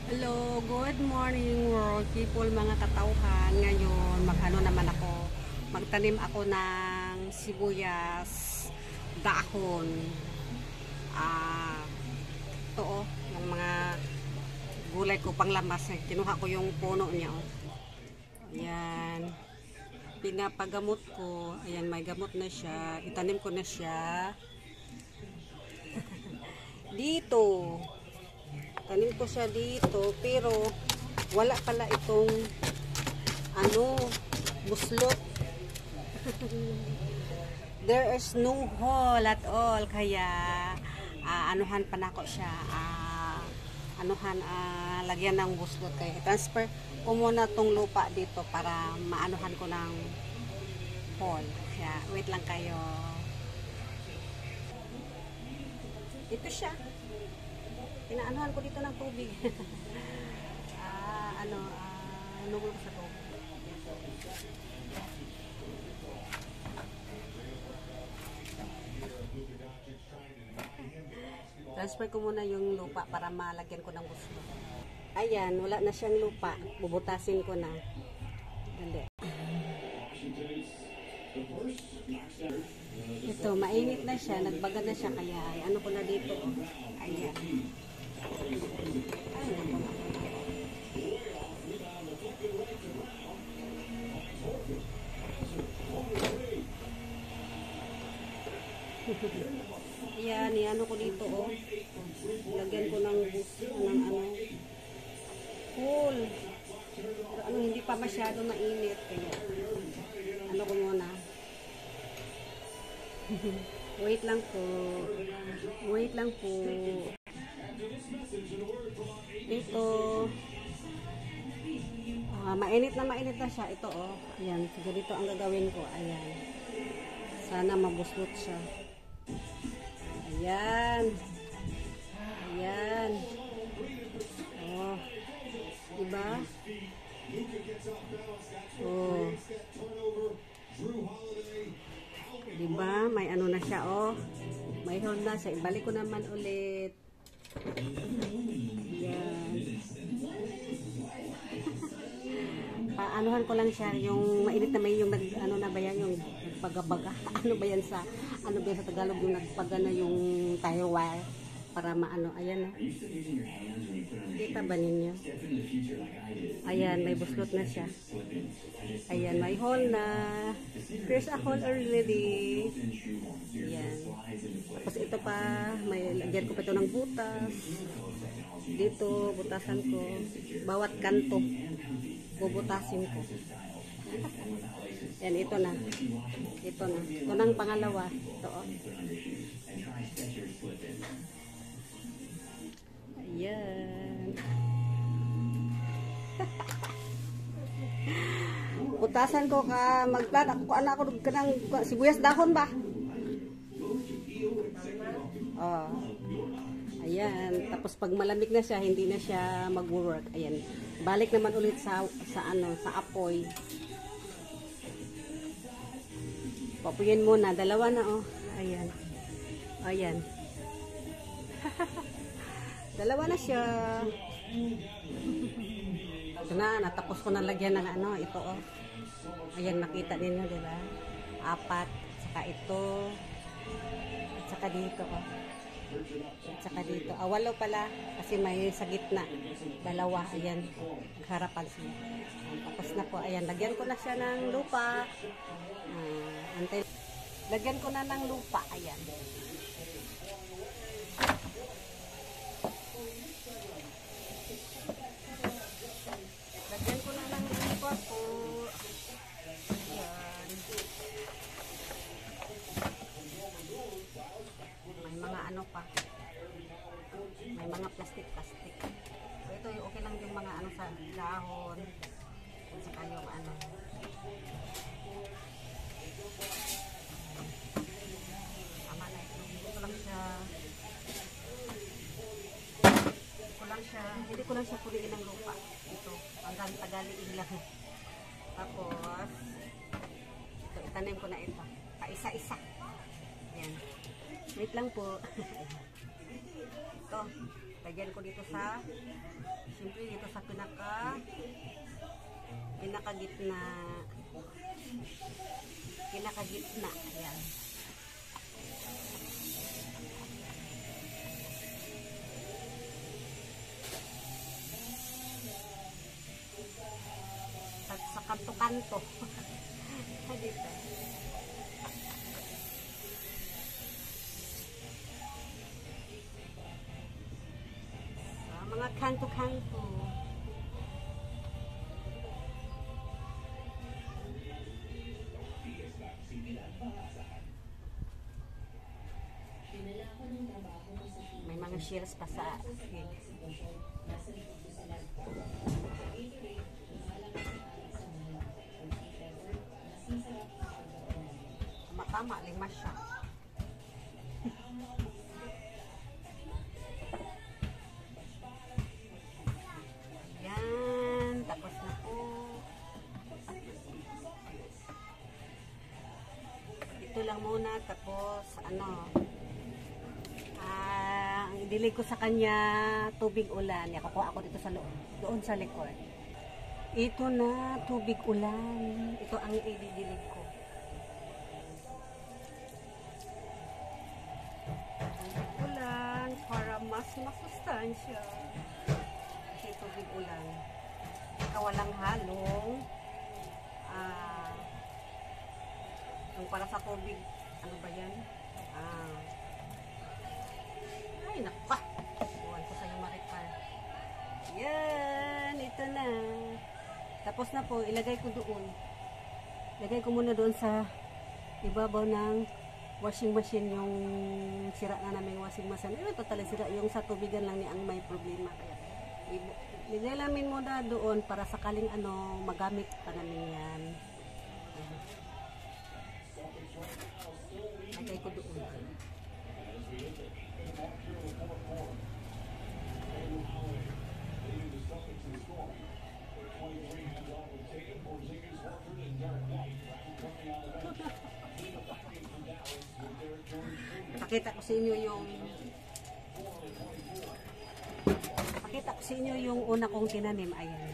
Hello, good morning world people, mga katauhan. Ngayon, mag-ano naman ako, magtanim ako ng sibuyas, dahon. Ito yung mga gulay ko panglamas. Kinuha ko yung puno niya. Ayan. Pinapagamot ko. Ayan, may gamot na siya. Itanim ko na siya. Dito. Tanim ko siya dito, pero wala pala itong buslot. There is no hole at all, kaya anuhan pa na ko siya, lagyan ng buslot. Kaya transfer ko muna tong lupa dito para maanuhan ko ng hole. Kaya wait lang kayo. Ito siya. Inaanuhan ko dito ng tubig. Nugol ko sa tubig. Transfer ko muna yung lupa para malagyan ko ng gusto. Ayan, wala na siyang lupa. Bubutasin ko na. Dali. Ito, mainit na siya. Nagbaga na siya. Kaya, ano ko na dito. Ayan. Ayan, ano ko dito, oh. Lagyan ko ng cool. Pero hindi pa masyado mainit. Kaya, ano ko muna. Wait lang po. Wait lang po. Ito. Mainit na siya. Ito, oh. Ayan. Siguro ito ang gagawin ko. Ayan. Sana mabuslot siya. Ayan. Ayan. Oh. Diba? Oh. Diba? May ano na siya, oh. May hold na siya. Ibalik ko naman ulit. Ayan. Paanuhan ko lang siya. Yung mainit na may yung ano na ba yan? Yung nagpagabaga. Ano ba yan sa Tagalog? Yung nagpaga na yung tire wire. Para maano. Ayan, oh. Kita ba ninyo? Ayan, may buslot na siya. Ayan, may hole na. There's a hole already. Ayan. Tapos ito pa, may lagyan ko pa ito ng butas. Dito, butasan ko. Bawat kanto, bubutasin ko. Ayan, ito na. Ito na. Ito na ang pangalawa. Ito, oh. Ayan. Butasan ko ka magplata ko anak ko kanang sibuyas dahon ba? Oh. Ayan, tapos pag malamig na siya, hindi na siya mag-work. Ayan. Balik naman ulit sa apoy. Papuyin muna, dalawa na, oh. Ayan. Ayan. Dalawa na siya. Ito na, natapos ko na lagyan ng ito, oh. Ayan, nakita ninyo, di ba? 4, saka ito, at saka dito, oh. At saka dito. 8 pala, kasi may sa gitna. 2, ayan, harapan siya. Tapos na po, ayan, lagyan ko na siya ng lupa. Lagyan ko na ng lupa, ayan. Lagyan ko na ng lupa po. Ayan. May mga ano pa. May mga plastic. So, ito yung okay lang yung mga sa dahon. At saka yung tama na ito. Hindi ko lang siya puliin ng lupa. Ito, hanggang tagaliin lang. Tapos, ito, itanim ko na ito. Paisa-isa. Ayan. Wait lang po. Ito, lagyan ko dito sa siyempre dito sa pinakagitna. Ayan. At sa kanto-kanto. Dito. Sa mga kanto-kanto. May mga shares pa sa tama, lima siya. Yan, tapos na po. Ito lang muna, tapos ang idilig ko sa kanya tubig ulan. Kukuha ako dito sa loob, doon sa likod. Ito na, tubig ulan. Ito ang ididilig ko. Para mas masustansya. Kasi tubig ulan. Walang halong yung para sa tubig, ano ba yan? Ay, nakpa! Iwan ko sa'yo, Maricar. Yan, ito na. Tapos na po, ilagay ko doon. Ilagay ko muna doon sa ibabaw ng washing machine, yung sira na namin washing machine. Ayun, totally sira. Yung sa tubigan lang ni ang may problema. Kaya, nilalamin mo na doon para sakaling magamit pa namin yan. Lagay ko doon. Pakita ko sa inyo yung una kong tinanim. Ayan.